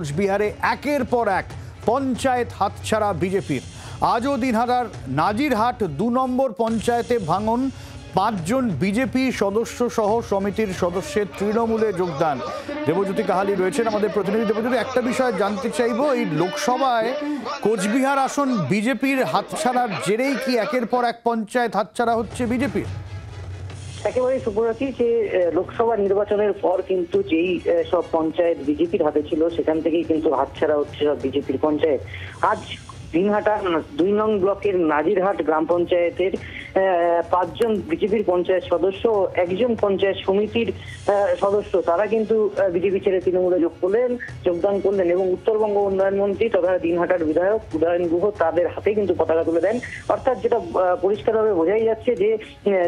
কোচবিহারে একের পর এক পঞ্চায়েত হাতছাড়া বিজেপির। আজও দিনহাটার নাজিরহাট ২ নম্বর পঞ্চায়েতে ভাঙন, ৫ জন বিজেপি সদস্য সহ সমিতির সদস্যের তৃণমূলে যোগদান। দেবজ্যোতি কাহালি রয়েছেন আমাদের প্রতিনিধি। দেবজ্যোতি, একটা বিষয় জানতে চাইবো, এই লোকসভায় কোচবিহার আসন বিজেপির হাতছাড়ার জেরেই কি একের পর এক পঞ্চায়েত হাতছাড়া হচ্ছে বিজেপির? একেবারে শুভরাত্রি। যে লোকসভা নির্বাচনের পর কিন্তু যেই সব পঞ্চায়েত বিজেপির হাতে ছিল সেখান থেকেই কিন্তু হাতছাড়া হচ্ছে সব বিজেপির পঞ্চায়েত। আজ দিনহাটা ২ নং ব্লকের নাজিরহাট গ্রাম পঞ্চায়েতের ৫ জন বিজেপির পঞ্চায়েত সদস্য, একজন পঞ্চায়েত সমিতির সদস্য, তারা কিন্তু বিজেপি ছেড়ে তৃণমূলে যোগদান করলেন এবং উত্তরবঙ্গ উন্নয়ন মন্ত্রী তথা দিনহাটার বিধায়ক উদয়ন গুহ তাদের হাতে কিন্তু পতাকা তুলে দেন। অর্থাৎ যেটা পরিষ্কারভাবে বোঝাই যাচ্ছে যে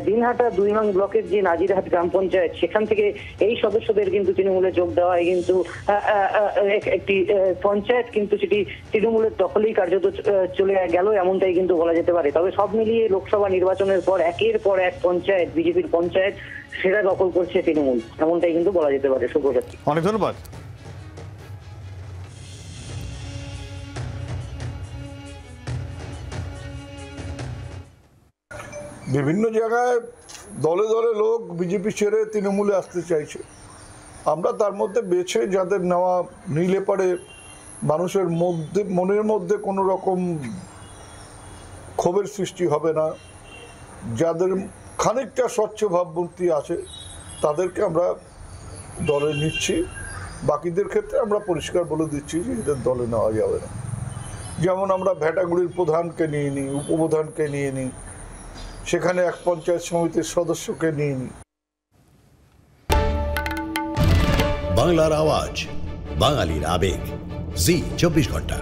দিনহাটা ২ নং ব্লকের যে নাজিরহাট গ্রাম পঞ্চায়েত সেখান থেকে এই সদস্যদের কিন্তু তৃণমূলে যোগ দেওয়ায় কিন্তু একটি পঞ্চায়েত কিন্তু সেটি তৃণমূলের দখলেই কার্যত চলে গেল, এমনটাই কিন্তু বলা যেতে পারে। তবে সব মিলিয়ে লোকসভা নির্বাচনের পর একের পর এক পঞ্চায়েত বিজেপির পঞ্চায়েত সেটা দখল করছে তৃণমূল, এমনটাই কিন্তু বলা যেতে পারে। শুভরাত্রি। অনেক ধন্যবাদ। বিভিন্ন জায়গায় দলে দলে লোক বিজেপি ছেড়ে তৃণমূলে আসতে চাইছে। আমরা তার মধ্যে বেছে যাদের নেওয়া নিলে পারে মানুষের মনের মধ্যে কোনো রকম ক্ষোভের সৃষ্টি হবে না, যাদের খানিকটা স্বচ্ছ ভাবমূর্তি আছে তাদেরকে আমরা দলে নিচ্ছি। বাকিদের ক্ষেত্রে আমরা পরিষ্কার বলে দিচ্ছি যে এদের দলে নেওয়া যাবে না। যেমন আমরা ভেটাগুড়ির প্রধানকে নিয়ে নিই, উপপ্রধানকে নিয়ে নিই, সেখানে এক পঞ্চায়েত সমিতির সদস্যকে নিয়ে নিই। বাংলার আওয়াজ, বাঙালির আবেগ, জি 24 ঘন্টা।